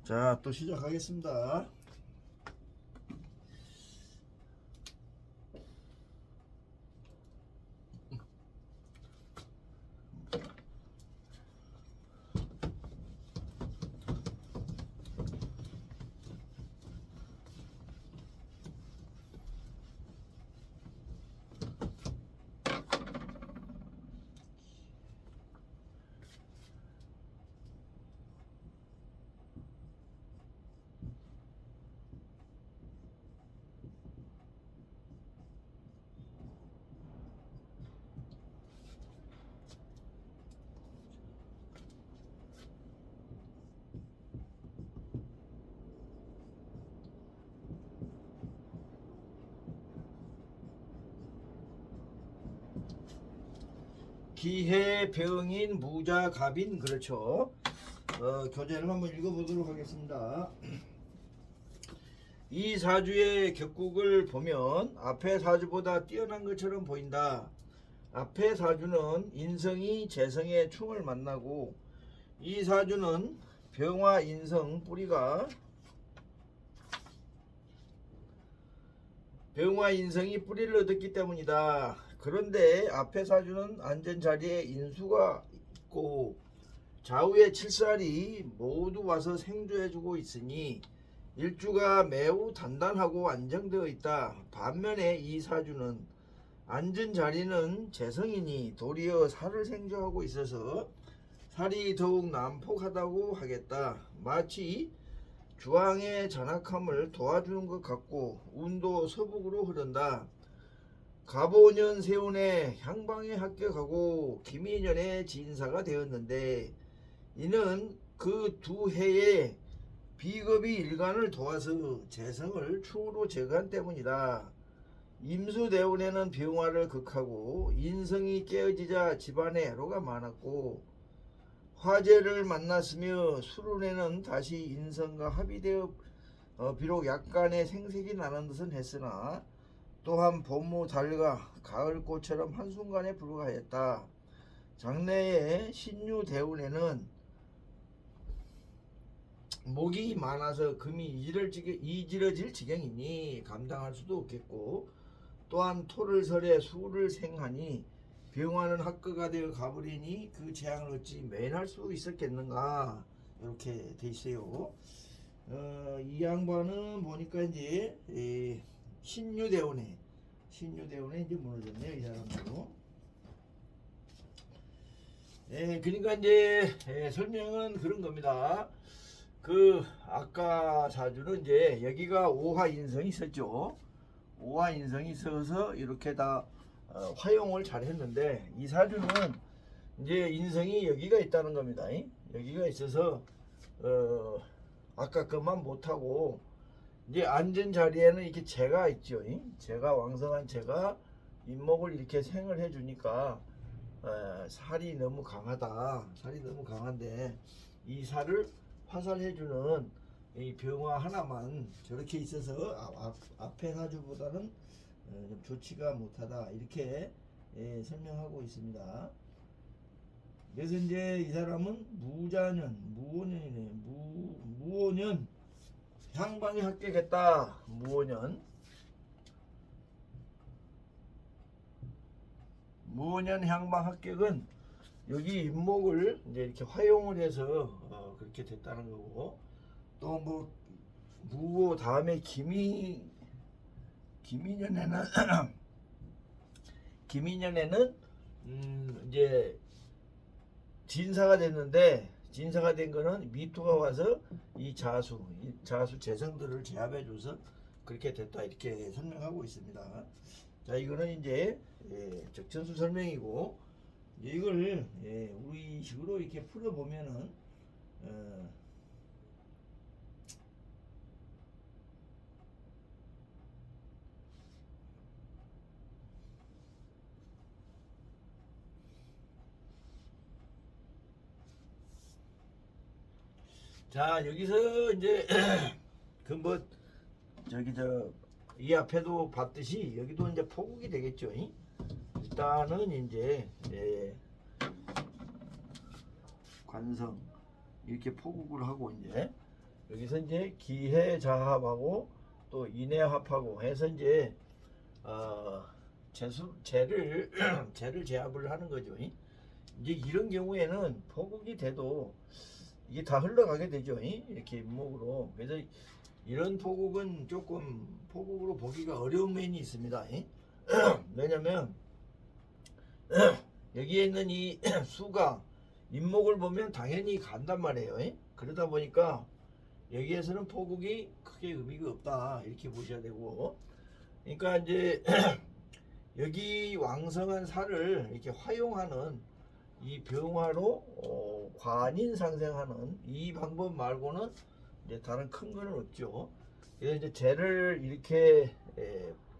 자, 또 시작하겠습니다. 기해, 병인, 무자, 갑인. 그렇죠. 교재를 한번 읽어보도록 하겠습니다. 이 사주의 격국을 보면 앞의 사주보다 뛰어난 것처럼 보인다. 앞의 사주는 인성이 재성의 충을 만나고, 이 사주는 병화 인성 병화 인성이 뿌리를 얻었기 때문이다. 그런데 앞의 사주는 안전자리에 인수가 있고 좌우의 칠살이 모두 와서 생조해주고 있으니 일주가 매우 단단하고 안정되어 있다. 반면에 이 사주는 안전자리는 재성이니 도리어 살을 생조하고 있어서 살이 더욱 난폭하다고 하겠다. 마치 주황의 전악함을 도와주는 것 같고 운도 서북으로 흐른다. 갑오년 세운에 향방에 합격하고 기미년에 진사가 되었는데, 이는 그 두 해에 비겁이 일간을 도와서 재성을 충으로 제거한 때문이다. 임수대운에는 병화를 극하고 인성이 깨어지자 집안에 애로가 많았고, 화재를 만났으며 수lun에는 다시 인성과 합의되어 비록 약간의 생색이 나는 듯은 했으나 또한 봄무 달과 가을꽃처럼 한순간에 불과하였다. 장래의 신유 대운에는 목이 많아서 금이 이지러질 지경이니 감당할 수도 없겠고, 또한 토를 설에 수를 생하니 병화는 합거가 되어 가버리니 그 재앙을 어찌 면할 수 있었겠는가, 이렇게 돼 있어요. 이 양반은 보니까 이제 신유대운에 이제 무너졌네요, 이 사람도. 그러니까 이제 설명은 그런 겁니다. 그 아까 사주는 이제 여기가 오화인성이 있었죠. 오화인성이 있어서 이렇게 다 활용을 잘 했는데, 이 사주는 이제 인성이 여기가 있다는 겁니다. 여기가 있어서 아까 것만 못하고 이제 앉은 자리에는 이렇게 재가 있죠. 재가 왕성한 재가 인목을 이렇게 생을 해주니까 살이 너무 강하다. 살이 너무 강한데 이 살을 화살해주는 이 병화 하나만 저렇게 있어서 앞에 사주보다는 좀 좋지가 못하다, 이렇게 설명하고 있습니다. 그래서 이제 이 사람은 무오년이네. 무오년 향방에 합격했다. 무오년 향방 합격은 여기 인목을 이제 이렇게 활용을 해서 그렇게 됐다는 거고, 또 뭐 무오 다음에 기미년에는 기미년에는 이제 진사가 됐는데, 진사가 된 거는 미토가 와서 이 자수 재성들을 제압해줘서 그렇게 됐다, 이렇게 설명하고 있습니다. 자, 이거는 이제 적천수 설명이고, 이걸 우리 식으로 이렇게 풀어보면은 자, 여기서 이제 그 뭐 저기 이 앞에도 봤듯이 여기도 이제 포국이 되겠죠. 일단은 이제 관성 이렇게 포국을 하고 이제 여기서 이제 기해자합하고 또 인해합하고 해서 이제 재를 재를 제압을 하는 거죠. 이제 이런 경우에는 포국이 돼도 이게 다 흘러가게 되죠. 이렇게 잇목으로. 그래서 이런 포국은 조금 포국으로 보기가 어려운 면이 있습니다. 왜냐면 여기에 있는 이 수가 잇목을 보면 당연히 간단 말이에요. 그러다 보니까 여기에서는 포국이 크게 의미가 없다 이렇게 보셔야 되고, 그러니까 이제 여기 왕성한 살을 이렇게 화용하는 이 병화로 관인 상생하는 이 방법 말고는 이제 다른 큰 거는 없죠. 그래서 이제 재를 이렇게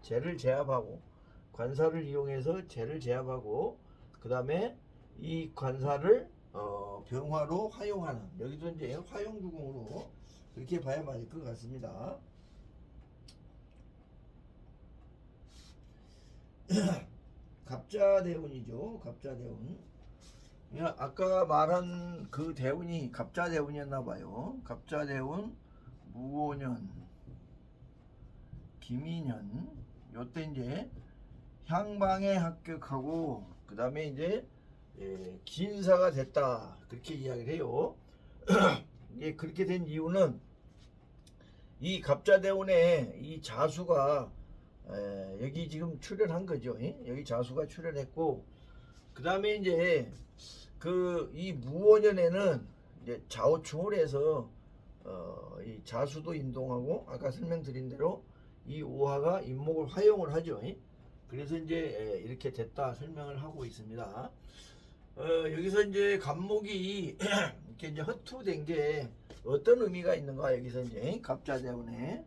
재를 제압하고 관사를 이용해서 재를 제압하고 그 다음에 이 관사를 병화로 화용하는, 여기도 이제 화용주공으로 그렇게 봐야 맞을 것 같습니다. 갑자대운이죠. 갑자대운. 아까 말한 그 대운이 갑자대운이었나 봐요. 갑자대운, 무오년, 김인년, 요때 이제 향방에 합격하고 그 다음에 이제 긴사가 됐다 그렇게 이야기를 해요. 예, 그렇게 된 이유는 이 갑자대운에 이 자수가 여기 지금 출현한 거죠. 여기 자수가 출현했고 그 다음에 이제 그 이 무오년에는 이제 좌우충을 해서 이 자수도 인동하고 아까 설명드린 대로 이 오화가 잇목을 화용을 하죠. 그래서 이제 이렇게 됐다 설명을 하고 있습니다. 여기서 이제 갑목이 이렇게 이제 허투된 게 어떤 의미가 있는가, 여기서 이제 갑자대운에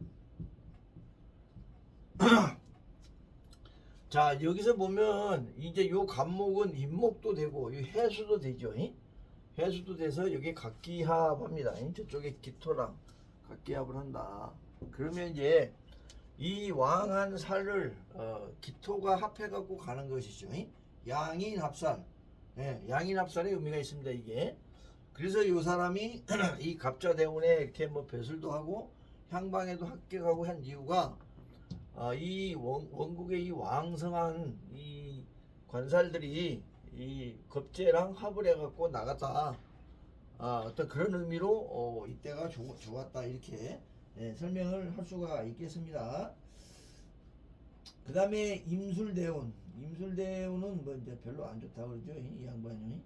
자, 여기서 보면 이제 요 갑목은 잇목도 되고 이 해수도 되죠. 해수도 돼서 여기 각기합합니다. 저쪽에 기토랑 각기합을 한다. 그러면 이제 이 왕한 살을 기토가 합해 갖고 가는 것이죠. 양인 합살. 예, 양인 합살의 의미가 있습니다. 이게. 그래서 요 사람이 이 갑자대운에 이렇게 뭐 배술도 하고 향방에도 합격하고 한 이유가 이 원국의 이 왕성한 이 관살들이 이 겁재랑 합을 해갖고 나갔다. 어떤 그런 의미로 이때가 좋았다 이렇게 설명을 할 수가 있겠습니다. 그 다음에 임술대운. 임술대운은 뭐 이제 별로 안 좋다 그러죠. 이 양반이.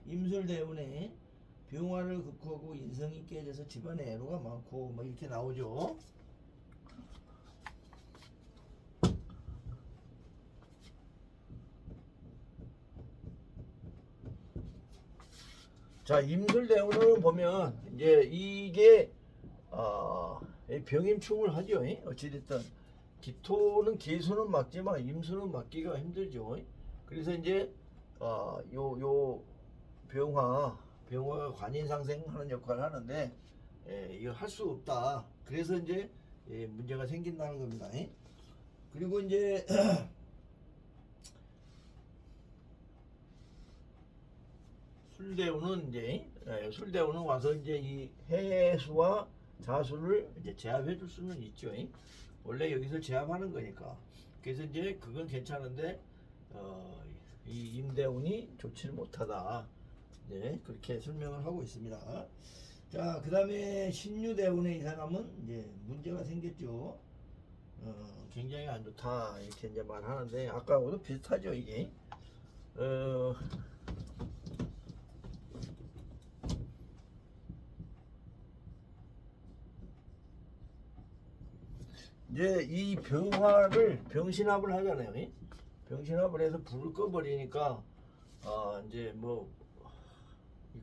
임술대운에 병화를 극하고 인성이 깨져서 집안에 애로가 많고 뭐 이렇게 나오죠. 자, 임술대운을 보면 이제 이게 병임충을 하죠. 어찌됐든 기토는 기수는 맞지만 임수는 맞기가 힘들죠. 그래서 이제 요 병화가 관인상생하는 역할을 하는데 이거 할 수 없다. 그래서 이제 문제가 생긴다는 겁니다. 그리고 이제 술대운은 이제 술대운은 와서 이제 이 해수와 자수를 이제 제압해 줄 수는 있죠. 원래 여기서 제압하는 거니까. 그래서 이제 그건 괜찮은데 이 임대운이 좋지를 못하다. 네, 그렇게 설명을 하고 있습니다. 자, 그 다음에 신유대운의 이 사람은 이제 문제가 생겼죠. 굉장히 안 좋다 이렇게 이제 말하는데 아까하고도 비슷하죠 이게. 이제 이 병신합을 하잖아요. 병신합을 해서 불을 꺼버리니까 이제 뭐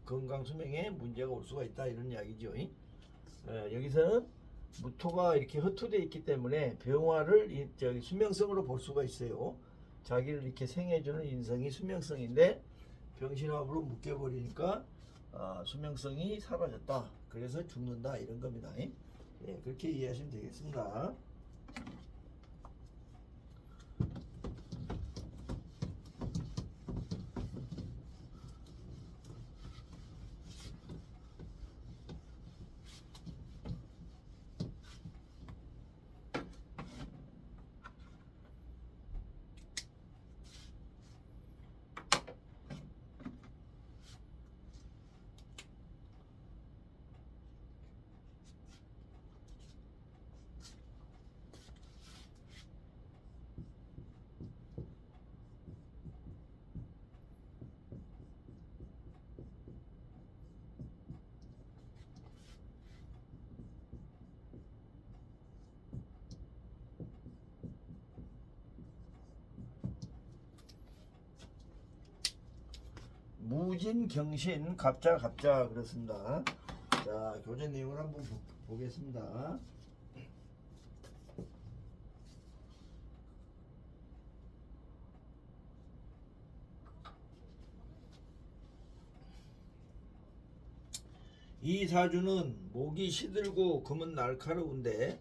건강 수명에 문제가 올 수가 있다 이런 이야기죠. 여기서는 무토가 이렇게 허투되어 있기 때문에 병화를 저기 수명성으로 볼 수가 있어요. 자기를 이렇게 생해주는 인성이 수명성인데 병신합으로 묶여버리니까 수명성이 사라졌다. 그래서 죽는다 이런 겁니다. 그렇게 이해하시면 되겠습니다. 무진, 경신, 갑자, 갑자 그렇습니다. 자, 교재 내용을 한번 보겠습니다. 이 사주는 목이 시들고 금은 날카로운데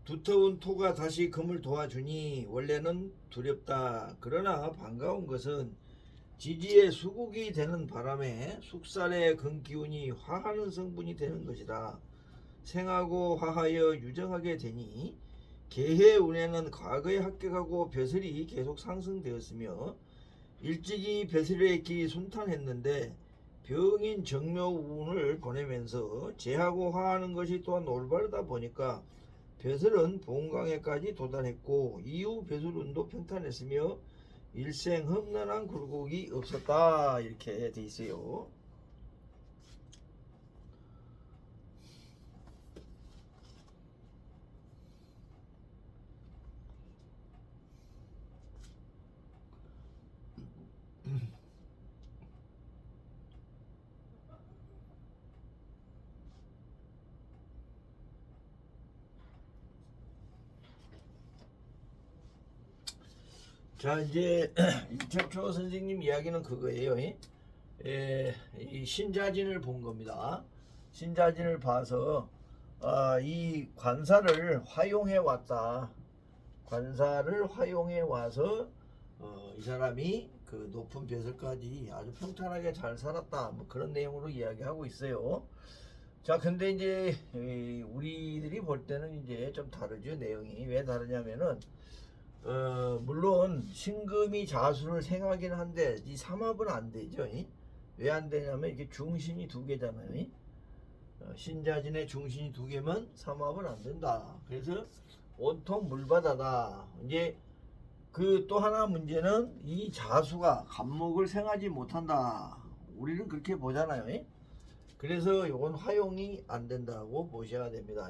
두터운 토가 다시 금을 도와주니 원래는 두렵다. 그러나 반가운 것은 지지의 수국이 되는 바람에 숙살의 금 기운이 화하는 성분이 되는 것이다. 생하고 화하여 유정하게 되니 개해 운에는 과거에 합격하고 벼슬이 계속 상승되었으며 일찍이 벼슬의 기 순탄했는데 병인 정묘운을 보내면서 재하고 화하는 것이 또한 올바르다 보니까 벼슬은 본강에까지 도달했고 이후 벼슬운도 평탄했으며 일생 험난한 굴곡이 없었다. 이렇게 돼 있어요. 자, 이제 이철초 선생님 이야기는 그거예요. 이 신자진을 본 겁니다. 신자진을 봐서 이 관사를 화용해 왔다. 관사를 화용해 와서 이 사람이 그 높은 벼슬까지 아주 평탄하게 잘 살았다. 뭐 그런 내용으로 이야기하고 있어요. 자, 근데 이제 우리들이 볼 때는 이제 좀 다르죠. 내용이 왜 다르냐면은 물론 신금이 자수를 생하긴 한데 이 삼합은 안 되죠. 왜 안 되냐면 이게 중신이 두 개잖아요. 신자진의 중신이 두 개면 삼합은 안 된다. 그래서 온통 물바다다. 이제 그 또 하나 문제는 이 자수가 간목을 생하지 못한다. 우리는 그렇게 보잖아요. 그래서 이건 화용이 안 된다고 보셔야 됩니다.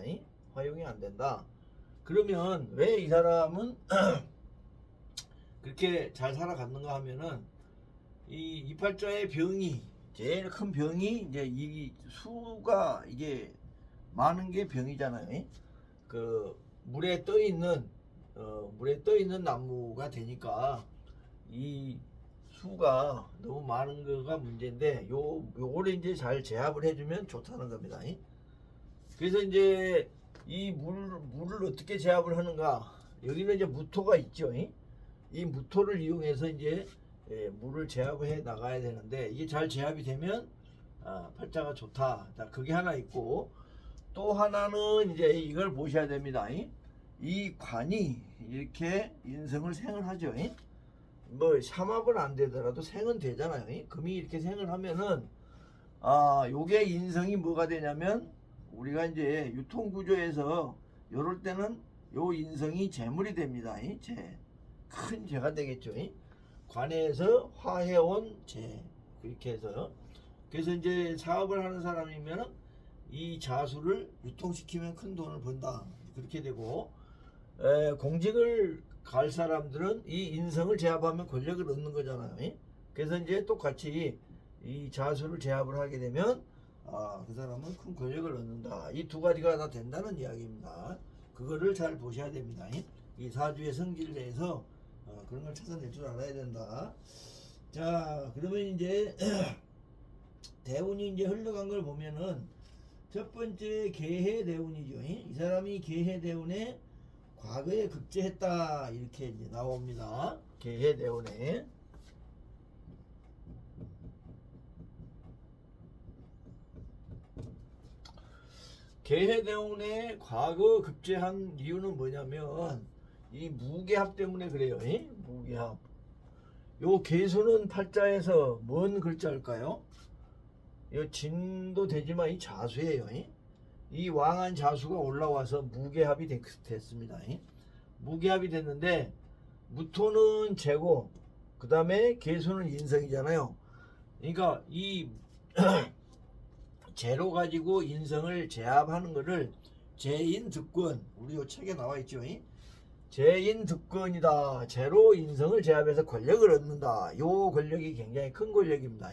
화용이 안 된다. 그러면 왜 이 사람은 그렇게 잘 살아갔는가 하면은 이 이팔자의 병이 제일 큰 병이 이제 이 수가 이게 많은 게 병이잖아요. 그 물에 떠 있는 나무가 되니까 이 수가 너무 많은 거가 문제인데 요거를 이제 잘 제압을 해주면 좋다는 겁니다. 그래서 이제 이 물을 어떻게 제압을 하는가? 여기는 이제 무토가 있죠. 이 무토를 이용해서 이제 물을 제압을 해 나가야 되는데 이게 잘 제압이 되면 팔자가 좋다. 자, 그게 하나 있고 또 하나는 이제 이걸 보셔야 됩니다. 이 관이 이렇게 인성을 생을 하죠. 뭐 삼합은 안 되더라도 생은 되잖아요. 금이 이렇게 생을 하면은 요게 인성이 뭐가 되냐면 우리가 이제 유통구조에서 요럴 때는 요 인성이 재물이 됩니다. 큰 재가 되겠죠. 관에서 화해온 재 그렇게 해서 그래서 이제 사업을 하는 사람이면 이 자수를 유통시키면 큰 돈을 번다. 그렇게 되고 공직을 갈 사람들은 이 인성을 제압하면 권력을 얻는 거잖아요. 그래서 이제 똑같이 이 자수를 제압을 하게 되면 그 사람은 큰 권력을 얻는다. 이 두 가지가 다 된다는 이야기입니다. 그거를 잘 보셔야 됩니다. 이 사주의 성질에 대해서 그런 걸 찾아낼 줄 알아야 된다. 자, 그러면 이제 대운이 이제 흘러간 걸 보면은 첫 번째 계해 대운이죠. 이 사람이 계해 대운에 과거에 급제했다 이렇게 이제 나옵니다. 계해 대운에 계해대운에 과거 급제한 이유는 뭐냐면 이 무게합 때문에 그래요. 무게합. 요 계수는 팔자에서 뭔 글자일까요? 이 진도 되지만 이 자수예요. 이 왕한 자수가 올라와서 무게합이 됐습니다. 무게합이 됐는데 무토는 재고 그 다음에 계수는 인성이잖아요. 그러니까 이 재로 가지고 인성을 제압하는 것을 재인득권 우리 요 책에 나와 있죠. 재인득권이다. 재로 인성을 제압해서 권력을 얻는다. 요 권력이 굉장히 큰 권력입니다.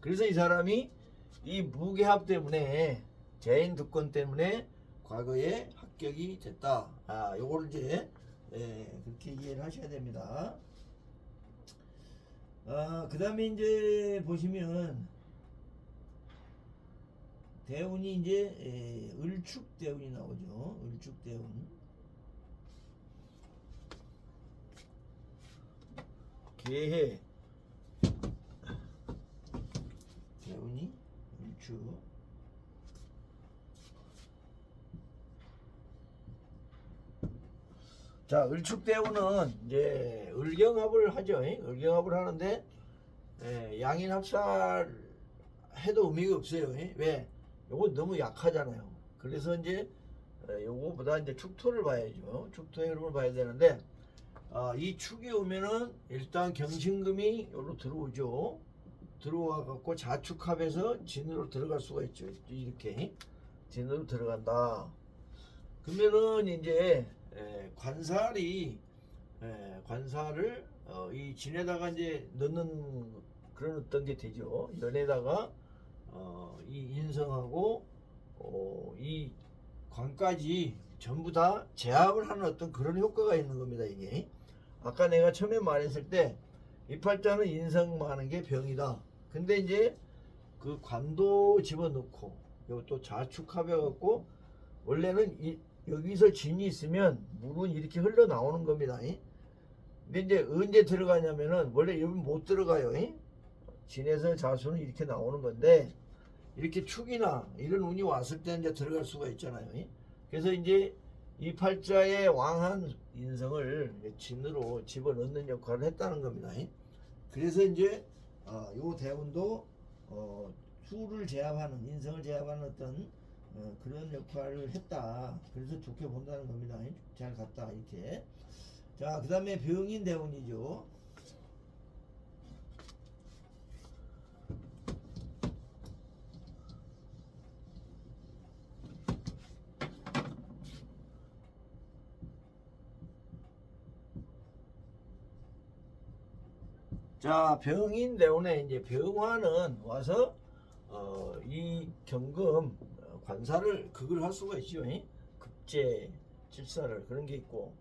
그래서 이 사람이 이 무계합 때문에 재인 두건 때문에 과거에 합격이 됐다. 요거를 이제 그렇게 이해를 하셔야 됩니다. 그 다음에 이제 보시면 대운이 이제 을축대운이 나오죠. 을축대운. 개해 대운이 을축. 자, 을축대운은 이제 을경합을 하죠. 을경합을 하는데 양인합살 해도 의미가 없어요. 왜? 요거 너무 약하잖아요. 그래서 이제 요거보다 이제 축토를 봐야죠. 축토의 흐름을 봐야 되는데 이 축이 오면은 일단 경신금이 요로 들어오죠. 들어와 갖고 자축합에서 진으로 들어갈 수가 있죠. 이렇게 진으로 들어간다. 그러면은 이제 관살을 이 진에다가 이제 넣는 그런 어떤 게 되죠. 연에다가 이 인성하고 이 관까지 전부 다 제압을 하는 어떤 그런 효과가 있는 겁니다. 이게 아까 내가 처음에 말했을 때 이 팔자는 인성만 하는 게 병이다. 근데 이제 그 관도 집어넣고 이것도 자축합해 갖고 원래는 여기서 진이 있으면 물은 이렇게 흘러나오는 겁니다. 근데 이제 언제 들어가냐면은 원래 여기 못 들어가요. 진에서 자수는 이렇게 나오는 건데 이렇게 축이나 이런 운이 왔을 때 이제 들어갈 수가 있잖아요. 그래서 이제 이 팔자의 왕한 인성을 진으로 집어넣는 역할을 했다는 겁니다. 그래서 이제 요 대운도 수를 제압하는 인성을 제압하는 어떤 그런 역할을 했다. 그래서 좋게 본다는 겁니다. 잘 갔다 이렇게. 자, 그 다음에 병인 대운이죠. 자, 병인 대운에 이제 병화는 와서 이 경금 관사를 그걸 할 수가 있죠. 급제 질사를 그런 게 있고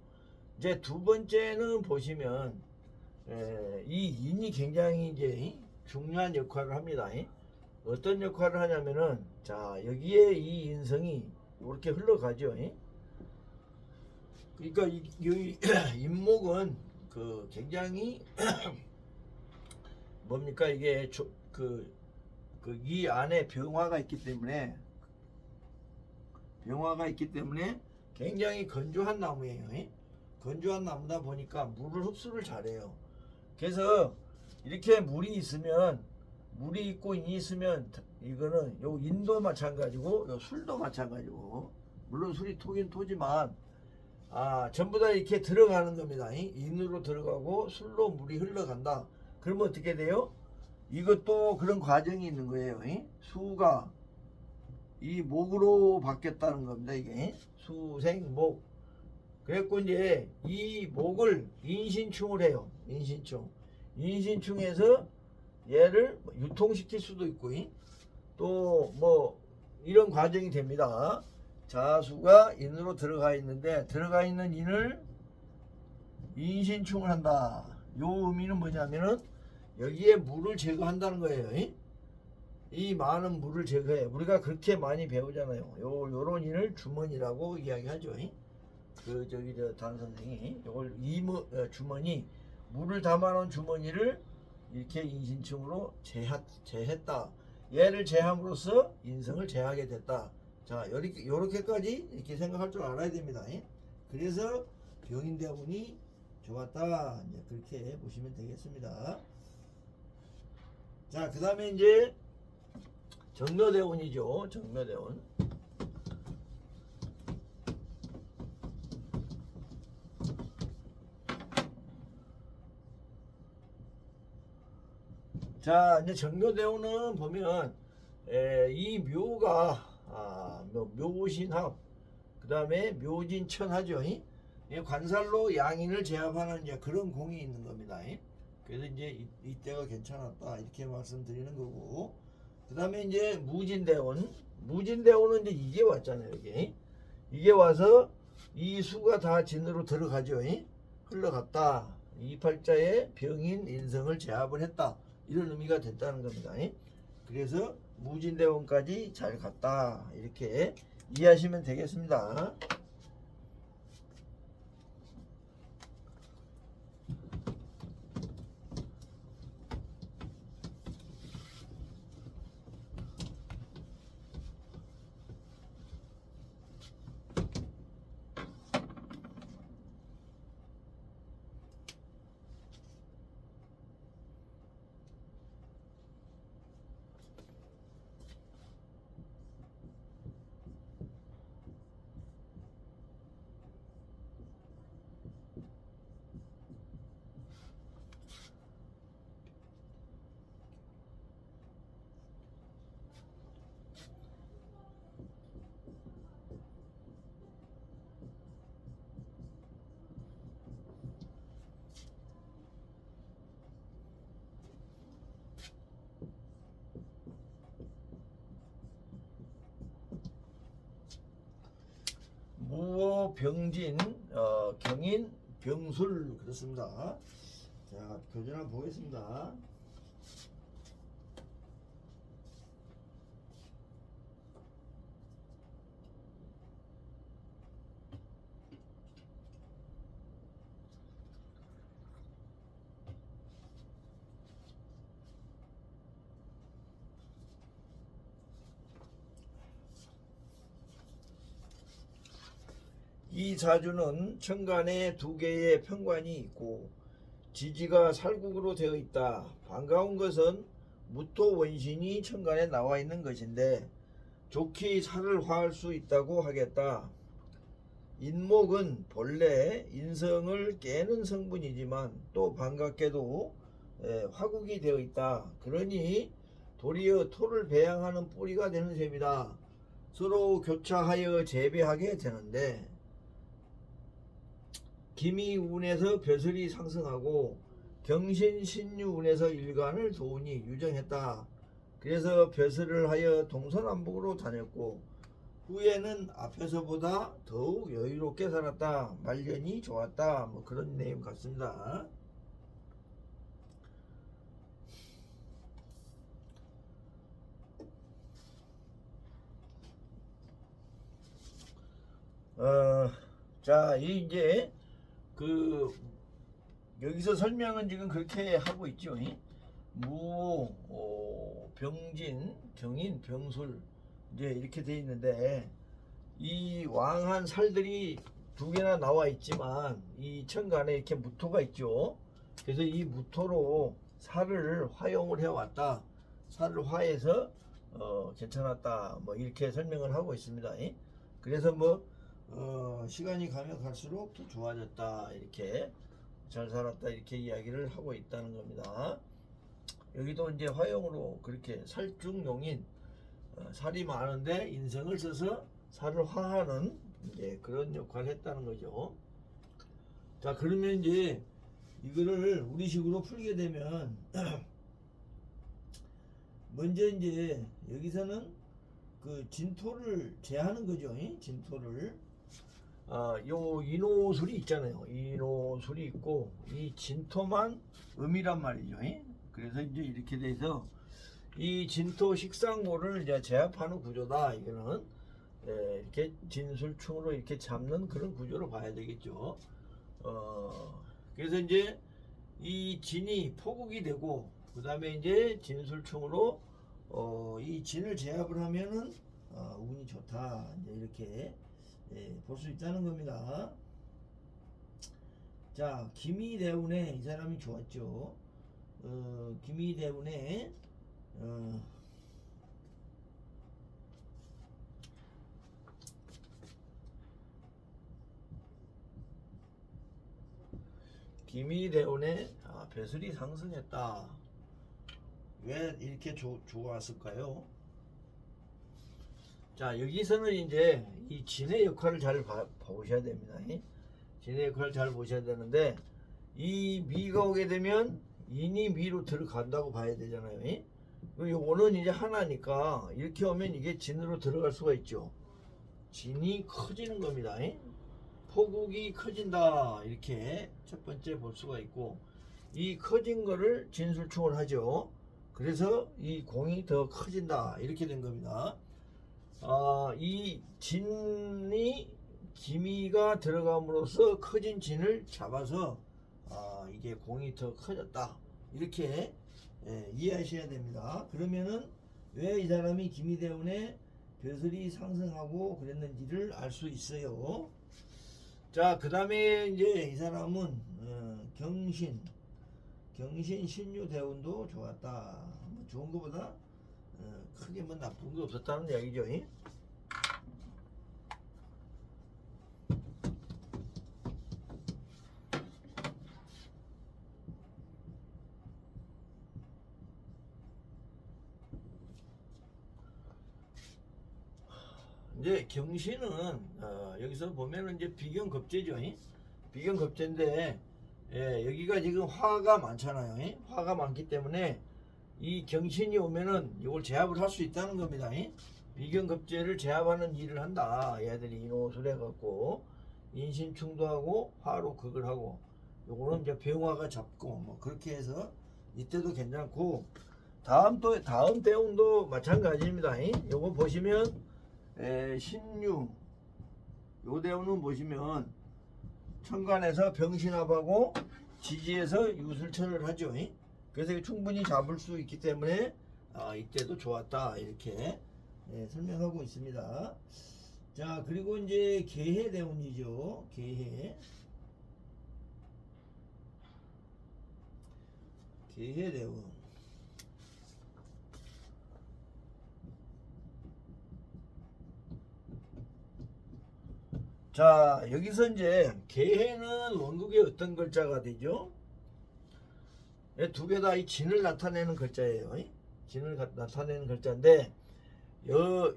이제 두 번째는 보시면 이 인이 굉장히 이제 중요한 역할을 합니다. 어떤 역할을 하냐면은 자 여기에 이 인성이 이렇게 흘러가죠. 그러니까 이 인목은 그 굉장히 뭡니까 이게 이 안에 병화가 있기 때문에 굉장히 건조한 나무예요. 건조한 나무다 보니까 물을 흡수를 잘해요. 그래서 이렇게 물이 있고 인이 있으면 이거는 요 인도 마찬가지고 요 술도 마찬가지고 물론 술이 토긴 토지만 전부 다 이렇게 들어가는 겁니다. 인으로 들어가고 술로 물이 흘러간다. 그러면 어떻게 돼요? 이것도 그런 과정이 있는 거예요. 수가 이 목으로 바뀌었다는 겁니다. 이게 수생목. 그래갖고 이제 이 목을 인신충을 해요. 인신충에서 얘를 유통시킬 수도 있고 또 뭐 이런 과정이 됩니다. 자수가 인으로 들어가 있는데 들어가 있는 인을 인신충을 한다. 요 의미는 뭐냐면은 여기에 물을 제거한다는 거예요. 이 많은 물을 제거해. 우리가 그렇게 많이 배우잖아요. 요런 인을 주머니라고 이야기하죠. 단 선생이 요걸 주머니 물을 담아놓은 주머니를 이렇게 인신충으로 제했다. 얘를 제함으로써 인성을 제하게 됐다. 자, 요렇게까지 이렇게 생각할 줄 알아야 됩니다. 그래서 병인대운이 좋았다. 이제 그렇게 보시면 되겠습니다. 자, 그 다음에 이제 정묘대운이죠. 정묘대운. 자, 이제 정묘대운은 보면 이 묘가 묘신합, 그 다음에 묘진천하죠. 관살로 양인을 제압하는 이제 그런 공이 있는 겁니다. 그래서 이제 이때가 괜찮았다 이렇게 말씀드리는 거고, 그 다음에 이제 무진대원. 무진대원은 이제 이게 왔잖아요. 이게 와서 이 수가 다 진으로 들어가죠. 흘러갔다. 이 팔자에 병인 인성을 제압을 했다, 이런 의미가 됐다는 겁니다. 그래서 무진대원까지 잘 갔다, 이렇게 이해하시면 되겠습니다. 무호 병진 경인 병술, 그렇습니다. 자, 교전 한번 보겠습니다. 이 사주는 천간에 2개의 편관이 있고 지지가 살국으로 되어 있다. 반가운 것은 무토 원신이 천간에 나와 있는 것인데 좋게 살을 화할 수 있다고 하겠다. 인목은 본래 인성을 깨는 성분이지만 또 반갑게도 화국이 되어 있다. 그러니 도리어 토를 배양하는 뿌리가 되는 셈이다. 서로 교차하여 재배하게 되는데 기미운에서 벼슬이 상승하고 경신신유운에서 일간을 도우니 유정했다. 그래서 벼슬을 하여 동서남북으로 다녔고 후에는 앞에서보다 더욱 여유롭게 살았다. 말년이 좋았다. 뭐 그런 내용 같습니다. 자, 이제 여기서 설명은 지금 그렇게 하고 있죠. 무, 병진, 경인, 병술, 이제 이렇게 돼 있는데 이 왕한 살들이 2개나 나와 있지만 이 천간에 이렇게 무토가 있죠. 그래서 이 무토로 살을 화용을 해왔다. 살을 화해서 괜찮았다. 뭐 이렇게 설명을 하고 있습니다. 그래서 뭐 시간이 가면 갈수록 더 좋아졌다, 이렇게 잘 살았다, 이렇게 이야기를 하고 있다는 겁니다. 여기도 이제 화용으로 그렇게 살중용인, 살이 많은데 인성을 써서 살을 화하는 이제 그런 역할을 했다는 거죠. 자, 그러면 이제 이거를 우리식으로 풀게 되면 먼저 이제 여기서는 그 진토를 제하는 거죠. 진토를 요 인호술이 있잖아요. 인호술이 있고 이 진토만 음이란 말이죠. 그래서 이제 이렇게 돼서 이 진토 식상모를 이제 제압하는 구조다. 이거는 이렇게 진술충으로 이렇게 잡는 그런 구조로 봐야 되겠죠. 그래서 이제 이 진이 포국이 되고 그 다음에 이제 진술충으로 이 진을 제압을 하면은 운이 좋다. 이제 이렇게 볼 수 있다는 겁니다. 자, 기미대운에 이 사람이 좋았죠. 기미대운에 기미대운에 벼슬이 상승했다. 왜 이렇게 좋았을까요? 자, 여기서는 이제 이 진의 역할을 잘 보셔야 됩니다. 진의 역할을 잘 보셔야 되는데 이 미가 오게 되면 인이 미로 들어간다고 봐야 되잖아요. 예? 그리고 요거는 이제 하나니까 이렇게 오면 이게 진으로 들어갈 수가 있죠. 진이 커지는 겁니다. 예? 포국이 커진다 이렇게 첫 번째 볼 수가 있고, 이 커진 거를 진술충을 하죠. 그래서 이 공이 더 커진다 이렇게 된 겁니다. 이 진이 기미가 들어감으로써 커진 진을 잡아서 이게 공이 더 커졌다 이렇게 이해하셔야 됩니다. 그러면은 왜 이 사람이 기미 때문에 벼슬이 상승하고 그랬는지를 알 수 있어요. 자, 그 다음에 이제 이 사람은 경신 신유 대운도 좋았다. 뭐 좋은 것보다 크게 뭐 나쁜 거 없었다는 얘기죠. 이제 경신은 여기서 보면은 이제 비견급제죠. 비견급제인데 여기가 지금 화가 많잖아요. 화가 많기 때문에 이 경신이 오면은 이걸 제압을 할 수 있다는 겁니다. 비견급제를 제압하는 일을 한다. 얘들이 인호술 해갖고 인신충도 하고 화로 극을 하고, 요거는 이제 병화가 잡고 뭐 그렇게 해서 이때도 괜찮고, 다음 대운도 마찬가지입니다. 요거 보시면 신유 요 대운은 보시면 천간에서 병신합하고 지지에서 유술천을 하죠. 그래서 충분히 잡을 수 있기 때문에 이때도 좋았다 이렇게 설명하고 있습니다. 자, 그리고 이제 개해 대운이죠. 개해 대운. 자, 여기서 이제 개해는 원국의 어떤 글자가 되죠? 두 개 다 이 진을 나타내는 글자예요. 진을 나타내는 글자인데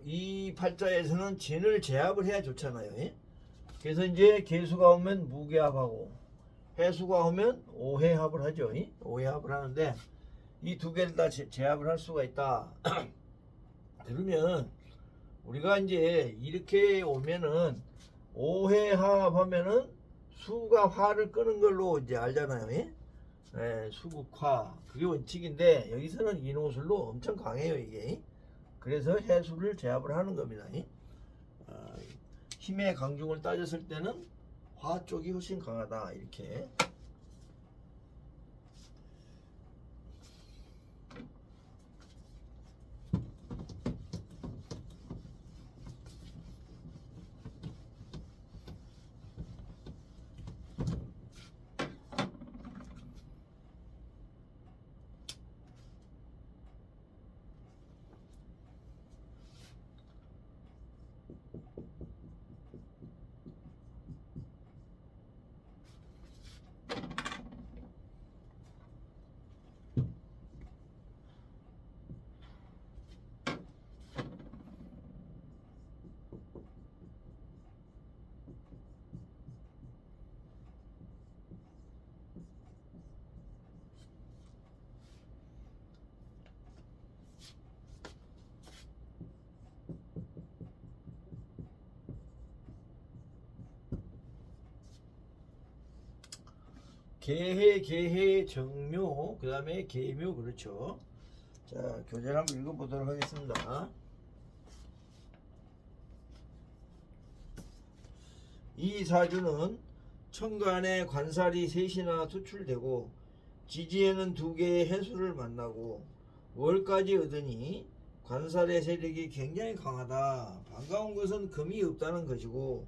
이 팔자에서는 진을 제압을 해야 좋잖아요. 그래서 이제 개수가 오면 무개합하고 해수가 오면 오해합을 하죠. 오해합을 하는데 이 두 개를 다 제압을 할 수가 있다. 그러면 우리가 이제 이렇게 오면은 오해합하면은 수가 화를 끄는 걸로 이제 알잖아요. 수국화 그게 원칙인데 여기서는 인호술로 엄청 강해요 이게. 그래서 해수를 제압을 하는 겁니다. 힘의 강중을 따졌을 때는 화 쪽이 훨씬 강하다 이렇게. 개해 정묘 그 다음에 계묘. 그렇죠. 자, 교재를 한번 읽어보도록 하겠습니다. 이 사주는 천간에 관살이 셋이나 투출되고 지지에는 두 개의 해수를 만나고 월까지 얻으니 관살의 세력이 굉장히 강하다. 반가운 것은 금이 없다는 것이고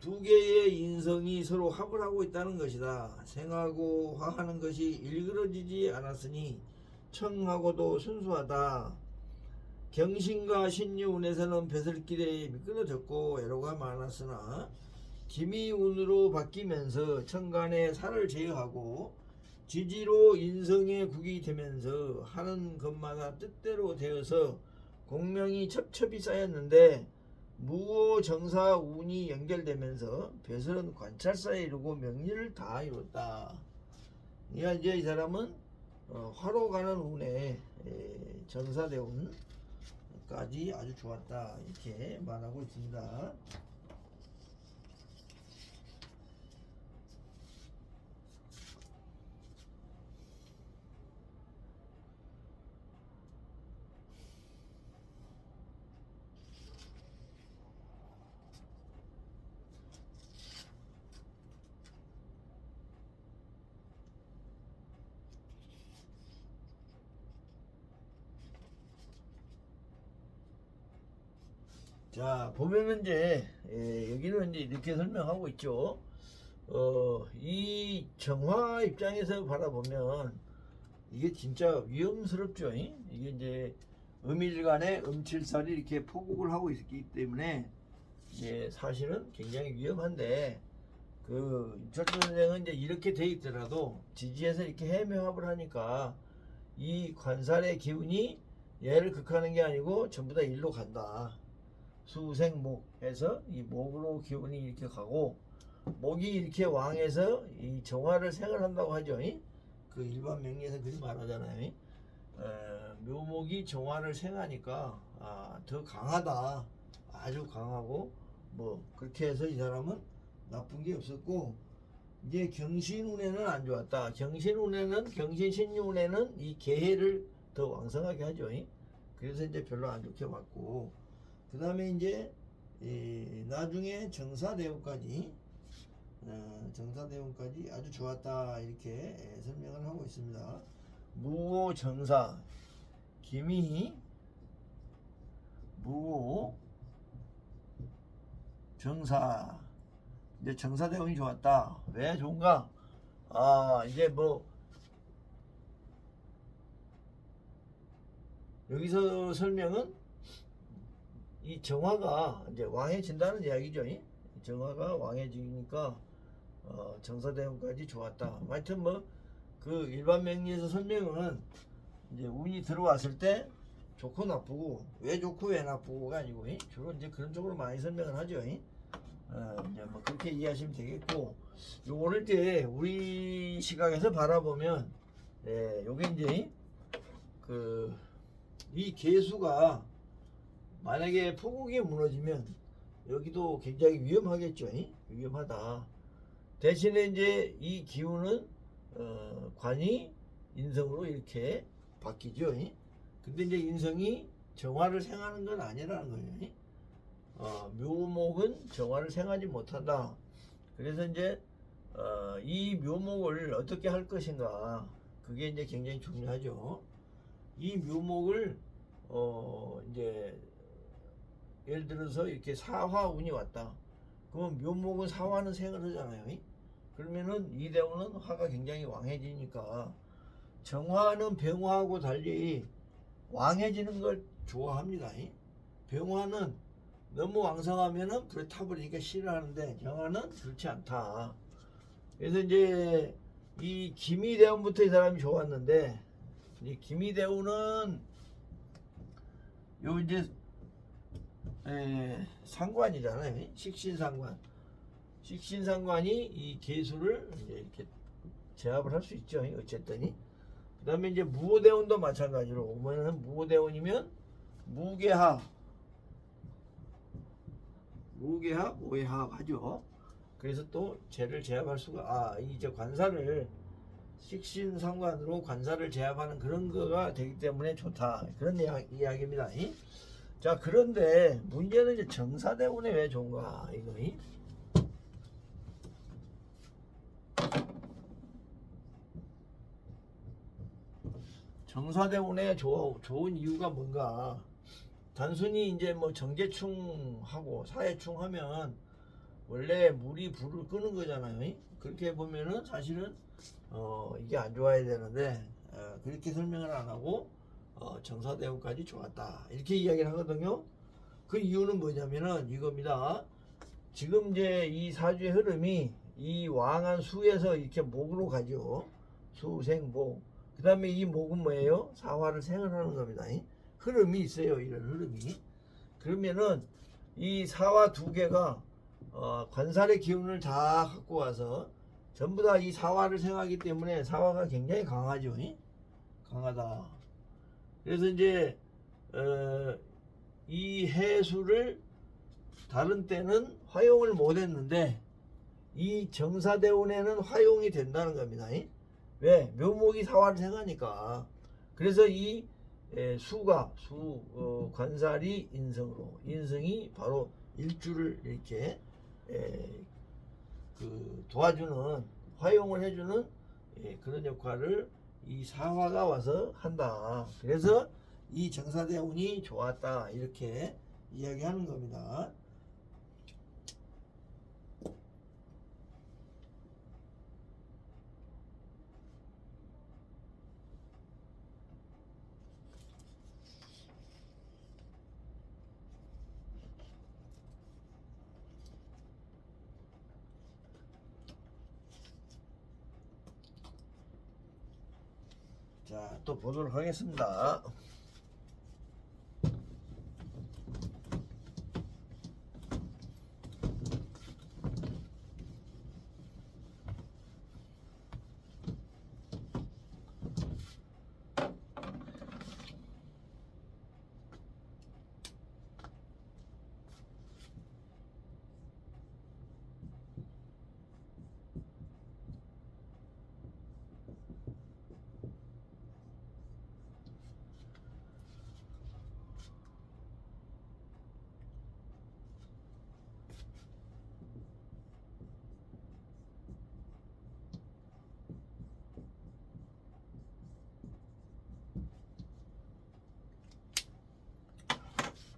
두 개의 인성이 서로 합을 하고 있다는 것이다. 생하고 화하는 것이 일그러지지 않았으니 청하고도 순수하다. 경신과 신유운에서는 벼슬길에 미끄러졌고 애로가 많았으나 기미운으로 바뀌면서 천간에 살을 제어하고 지지로 인성에 국이 되면서 하는 것마다 뜻대로 되어서 공명이 첩첩이 쌓였는데 무오 정사 운이 연결되면서 벼슬은 관찰사에 이르고 명리를 다 이뤘다. 그러니까 이제 이 사람은 화로 가는 운에 정사대운까지 아주 좋았다 이렇게 말하고 있습니다. 자, 보면은 이제 여기는 이제 이렇게 설명하고 있죠. 이 정화 입장에서 바라보면 이게 진짜 위험스럽죠. 이게 이제 음일간에 음칠살이 이렇게 포국을 하고 있기 때문에 이제 사실은 굉장히 위험한데, 그 임철도 선생은 이제 이렇게 돼 있더라도 지지에서 이렇게 해묘합을 하니까 이 관살의 기운이 얘를 극하는 게 아니고 전부 다 일로 간다. 수생목 해서 이 목으로 기운이 이렇게 가고, 목이 이렇게 왕해서 이 정화를 생활한다고 하죠. 그 일반 명리에서 그렇게 말하잖아요. 묘목이 정화를 생하니까 더 강하다, 아주 강하고, 뭐 그렇게 해서 이 사람은 나쁜 게 없었고, 이제 경신운에는 안 좋았다. 경신운에는, 경신신유운에는 이 개해를 더 왕성하게 하죠. 그래서 이제 별로 안 좋게 봤고, 그 다음에 이제 나중에 정사대운까지 정사대운까지 아주 좋았다 이렇게 설명을 하고 있습니다. 무오 정사, 기미 무오 정사, 이제 정사대운이 좋았다. 왜 좋은가? 이제 뭐 여기서 설명은 이 정화가 이제 왕해진다는 이야기죠. 정화가 왕해지니까 정사대운까지 좋았다. 하여튼 뭐 그 일반 명리에서 설명은 이제 운이 들어왔을 때 좋고 나쁘고, 왜 좋고 왜 나쁘고가 아니고 주로 이제 그런 쪽으로 많이 설명을 하죠. 이제 뭐 그렇게 이해하시면 되겠고, 요거를 이제 우리 시각에서 바라보면 요게 이제 그 이 개수가 만약에 포국이 무너지면 여기도 굉장히 위험하겠죠. 위험하다. 대신에 이제 이 기운은 관이 인성으로 이렇게 바뀌죠. 근데 이제 인성이 정화를 생하는 건 아니라는 거예요. 묘목은 정화를 생하지 못한다. 그래서 이제 이 묘목을 어떻게 할 것인가, 그게 이제 굉장히 중요하죠. 이 묘목을 이제 예를 들어서 이렇게 사화운이 왔다. 그러면 묘목은 사화는 생을 하잖아요. 그러면은 이대운은 화가 굉장히 왕해지니까, 정화는 병화하고 달리 왕해지는 걸 좋아합니다. 병화는 너무 왕성하면은 불에 타버리니까 싫어하는데, 정화는 그렇지 않다. 그래서 이제 이 기미대운부터 이 사람이 좋았는데, 이 기미대운은 요 이제 상관이잖아요. 식신상관. 식신상관이 이 개수를 이제 이렇게 제압을 할 수 있죠. 어쨌든. 그 다음에 이제 무오대운도 마찬가지로 오면은, 무오대운이면 무게합, 오해합 하죠. 그래서 또 쟤를 제압할 수가, 이제 관사를 식신상관으로 관사를 제압하는 그런 거가 되기 때문에 좋다. 그런 이야기입니다. 자, 그런데 문제는 이제 정사대운에 왜 좋은가, 이거. 정사대운에 좋은 이유가 뭔가? 단순히 이제 뭐 정제충하고 사해충 하면 원래 물이 불을 끄는 거잖아요. 그렇게 보면은 사실은 이게 안 좋아야 되는데, 그렇게 설명을 안 하고 정사대운까지 좋았다 이렇게 이야기를 하거든요. 그 이유는 뭐냐면은 이겁니다. 지금 이제 이 사주의 흐름이 이 왕한 수에서 이렇게 목으로 가죠. 수생목. 그 다음에 이 목은 뭐예요? 사화를 생활하는 겁니다. 흐름이 있어요. 이런 흐름이. 그러면은 이 사화 두 개가 관살의 기운을 다 갖고 와서 전부 다 이 사화를 생하기 때문에 사화가 굉장히 강하죠. 강하다. 그래서 이제 이 해수를 다른 때는 활용을 못했는데 이 정사대운에는 활용이 된다는 겁니다. 왜? 묘목이 사화를 생하니까. 그래서 이 수가 관살이 인성으로, 인성이 바로 일주를 이렇게 도와주는, 활용을 해주는 그런 역할을 이 사화가 와서 한다. 그래서 이 정사대운이 좋았다, 이렇게 이야기하는 겁니다. 자, 또 보도록 하겠습니다.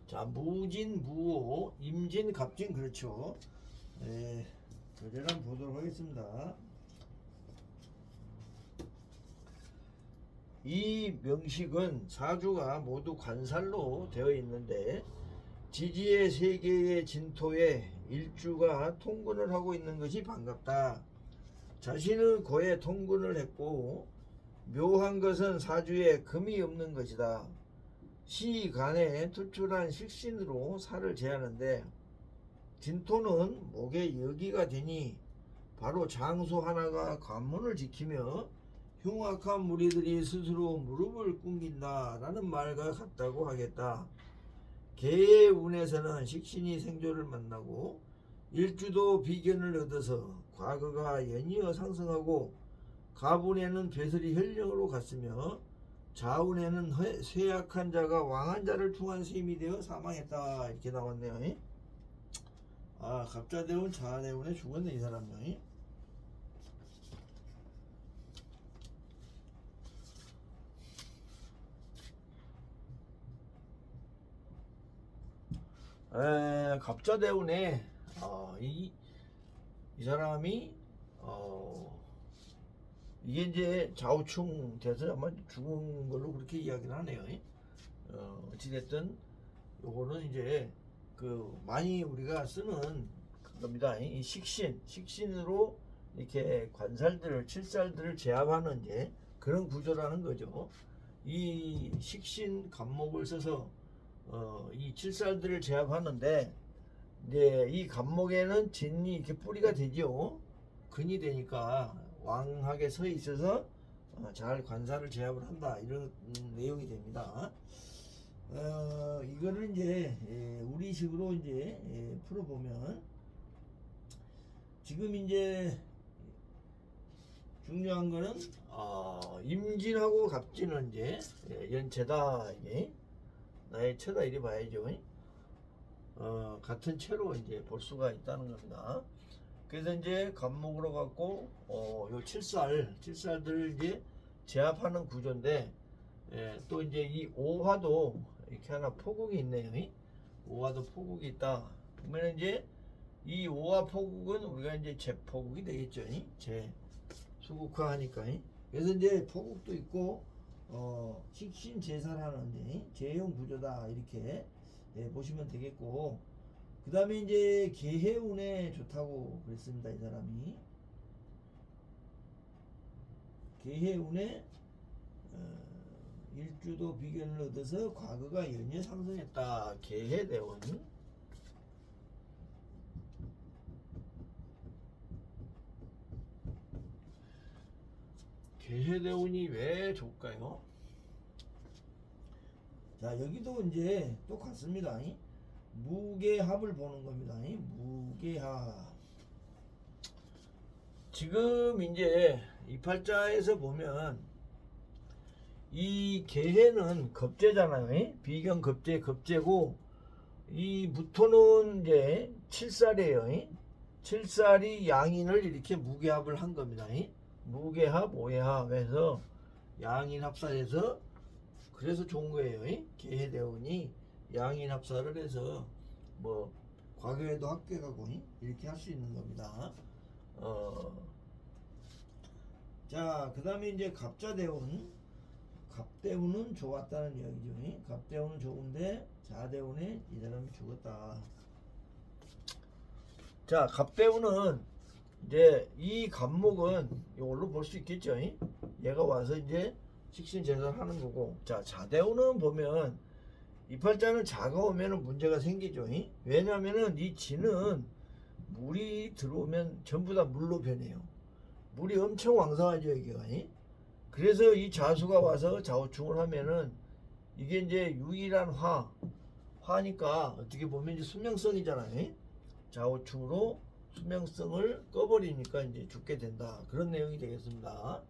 자, 무진, 무오, 임진, 갑진, 그렇죠. 그대로 한번 보도록 하겠습니다. 이 명식은 사주가 모두 관살로 되어 있는데 지지의 세계의 진토에 일주가 통근을 하고 있는 것이 반갑다. 자신은 고에 통근을 했고 묘한 것은 사주에 금이 없는 것이다. 시간에 투출한 식신으로 살을 제하는데 진토는 목의 여기가 되니 바로 장수 하나가 관문을 지키며 흉악한 무리들이 스스로 무릎을 꿇긴다 라는 말과 같다고 하겠다. 개의 운에서는 식신이 생조를 만나고 일주도 비견을 얻어서 과거가 연이어 상승하고 가분에는 배설이 현령으로 갔으며 자운에는 쇠약한 자가 왕한 자를 충한 셈이 되어 사망했다, 이렇게 나왔네요. 아, 갑자대운 자대운에 죽었네 이 사람요. 갑자대운에 이 사람이 이게 이제 좌우충 돼서 아마 죽은 걸로 그렇게 이야기를 하네요. 어찌됐든 요거는 이제 많이 우리가 쓰는 겁니다. 이 식신으로 이렇게 관살들을, 칠살들을 제압하는 이제 그런 구조라는 거죠. 이 식신 간목을 써서 이 칠살들을 제압하는데 이제 이 간목에는 진이 이렇게 뿌리가 되죠. 근이 되니까 왕하게 서 있어서 잘 관살을 제압을 한다, 이런 내용이 됩니다. 이거를 이제 우리식으로 이제 풀어보면 지금 이제 중요한 거는 임진하고 갑진은 이제 연체다, 이게 나의 체다 이래 봐야죠. 같은 체로 이제 볼 수가 있다는 겁니다. 그래서 이제 간목으로 갖고 요 칠살들을 이제 제압하는 구조인데, 또 이제 이 오화도 이렇게 하나 포국이 있네요. 오화도 포국이 있다. 그러면 이제 이 오화 포국은 우리가 이제 제포국이 되겠죠. 제 수국화 하니까. 그래서 이제 포국도 있고 식신 제살하는 이제 제형 구조다, 이렇게 보시면 되겠고, 그 다음에 이제 계해운에 좋다고 그랬습니다. 이 사람이 계해운에 일주도 비견을 얻어서 과거가 연이어 상승했다. 계해대운. 계해대운이 왜 좋을까요? 자, 여기도 이제 똑같습니다. 무게합을 보는 겁니다. 무게합. 지금 이제 이 팔자에서 보면 이 개해는 겁재잖아요. 비견 겁재, 겁재고 이 무토는 이제 칠살이에요. 칠살이 양인을 이렇게 무게합을 한 겁니다. 무게합, 오해합 해서 양인 합사해서 그래서 좋은 거예요. 개해대운이 양인 합사를 해서 뭐 과거에도 합격하고 이렇게 할 수 있는 겁니다. 자, 그 다음에 이제 갑자대운. 갑대운은 좋았다는 이야기죠. 갑대운은 좋은데 자대운에 이 사람이 죽었다. 자, 갑대운은 이제 이 갑목은 이걸로 볼 수 있겠죠. 얘가 와서 이제 식신제사를 하는 거고. 자, 자대운은 보면 이 팔자는 자가 오면은 문제가 생기죠. 왜냐면은 이 지는 물이 들어오면 전부 다 물로 변해요. 물이 엄청 왕성하죠, 여기가. 그래서 이 자수가 와서 좌우충을 하면은 이게 이제 유일한 화니까 어떻게 보면 이제 수명성이잖아요. 좌우충으로 수명성을 꺼버리니까 이제 죽게 된다. 그런 내용이 되겠습니다.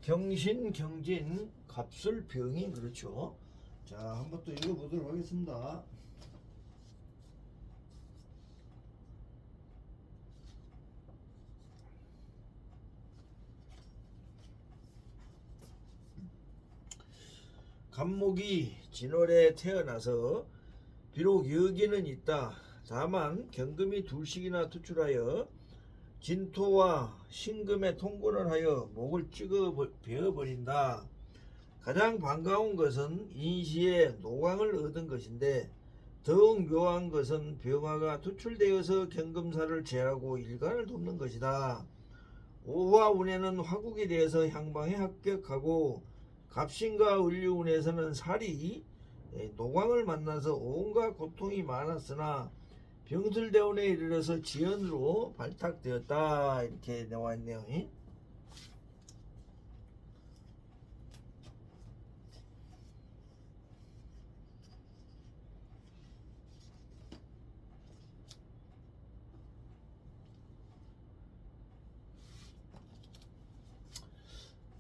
경신, 경진, 갑술, 병인. 그렇죠. 자, 한번 또 읽어보도록 하겠습니다. 갑목이 진월에 태어나서 비록 여기는 있다. 다만 경금이 둘씩이나 투출하여 진토와 신금의 통곤을 하여 목을 찍어 베어버린다. 가장 반가운 것은 인시에 노광을 얻은 것인데 더욱 묘한 것은 병화가 투출되어서 경금사를 제하고 일간을 돕는 것이다. 오화운에는 화국이 되어서 향방에 합격하고 갑신과 을류운에서는 살이 노광을 만나서 온갖 고통이 많았으나 병술대운에 이르러서 지연으로 발탁되었다. 이렇게 나와 있네요.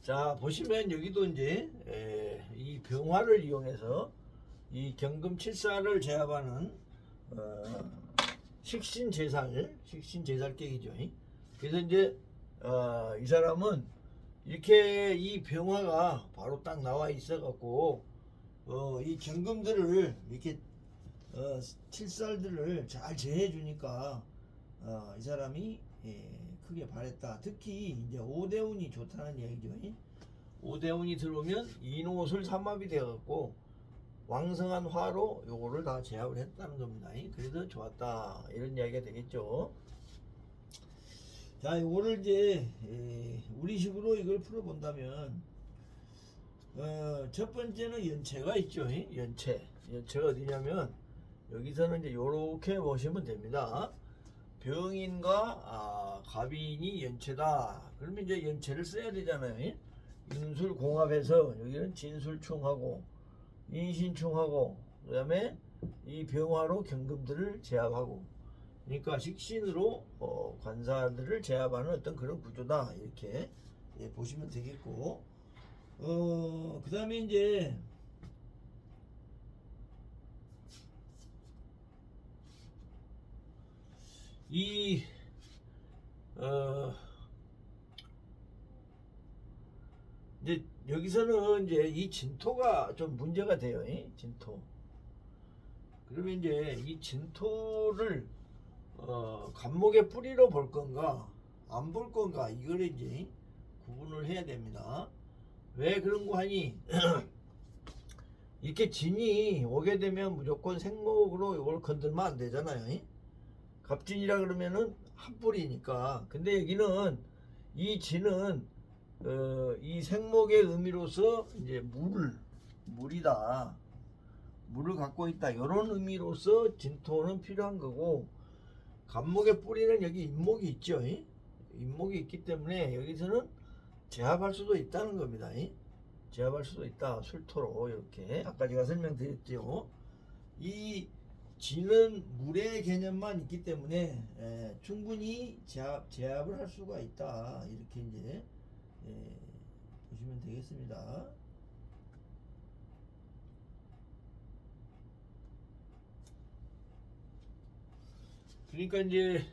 자, 보시면 여기도 이제 이 병화를 이용해서 이 경금칠사를 제압하는 식신제살객이죠. 그래서 이제 이 사람은 이렇게 이 병화가 바로 딱 나와 있어 갖고 이 경금들을 이렇게 칠살들을 잘 제해 주니까 이 사람이 크게 발했다. 특히 이제 오대운이 좋다는 얘기죠. 오대운이 들어오면 인호술 삼합이 되어 갖고 왕성한 화로 요거를 다 제압을 했다는 겁니다. 그래서 좋았다. 이런 이야기가 되겠죠. 자, 요거를 이제 우리식으로 이걸 풀어본다면 첫 번째는 연체가 있죠. 연체가 어디냐면 여기서는 이제 요렇게 보시면 됩니다. 병인과 갑인이 연체다. 그러면 이제 연체를 써야 되잖아요. 인술 공합해서 여기는 진술충하고 인신충하고 그 다음에 이 병화로 경금들을 제압하고, 그러니까 식신으로 관사들을 제압하는 어떤 그런 구조다. 이렇게 보시면 되겠고, 그 다음에 이제 이 이제 여기서는 이제 이 진토가 좀 문제가 돼요. 진토. 그러면 이제 이 진토를 간목의 뿌리로 볼 건가 안 볼 건가 이걸 이제 구분을 해야 됩니다. 왜 그런 거 하니 이렇게 진이 오게 되면 무조건 생목으로 이걸 건들면 안 되잖아요. 갑진이라 그러면은 한 뿌리니까. 근데 여기는 이 진은 이 생목의 의미로서 이제 물이다. 물을 갖고 있다. 이런 의미로서 진토는 필요한 거고, 간목의 뿌리는 여기 잇목이 있죠. 잇목이 있기 때문에 여기서는 제압할 수도 있다는 겁니다. 제압할 수도 있다. 술토로 이렇게 아까 제가 설명드렸죠. 이 진은 물의 개념만 있기 때문에 충분히 제압을 할 수가 있다. 이렇게 이제 보시면 되겠습니다. 그러니까 이제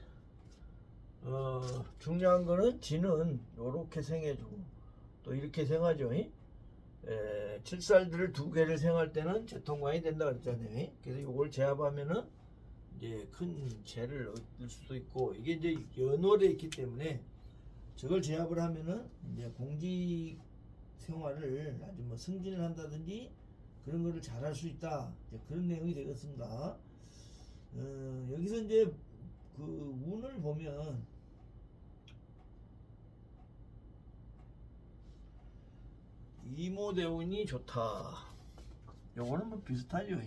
중요한 거는 진은 요렇게 생해주고 또 이렇게 생하죠. 칠살들을 두 개를 생할 때는 재통관이 된다 그랬잖아요. 그래서 요걸 제압하면은 이제 큰 재를 얻을 수도 있고, 이게 이제 연월에 있기 때문에 저걸 제압을 하면은 이제 공직 생활을 아주 뭐 승진을 한다든지 그런 거를 잘할 수 있다. 이제 그런 내용이 되겠습니다. 여기서 이제 그 운을 보면 이모대운이 좋다. 요거는 뭐 비슷하죠.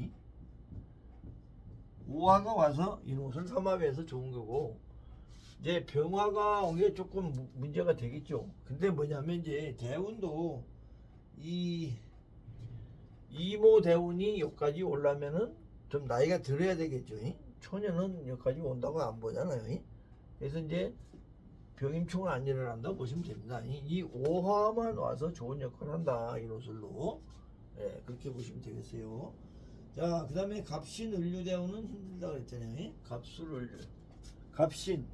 오화가 와서 인옷을 삼합해서 좋은 거고, 이제 병화가 온 게 조금 문제가 되겠죠. 근데 뭐냐면 이제 대운도 이 이모 대운이 여기까지 올라면은 좀 나이가 들어야 되겠죠. 초년은 여기까지 온다고 안 보잖아요. 그래서 이제 병임충은 안 일어난다고 보시면 됩니다. 이 오화만 와서 좋은 역할을 한다. 이노술로. 그렇게 보시면 되겠어요. 자, 그 다음에 갑신 을류대운은 힘들다 그랬잖아요. 갑술 을류. 갑신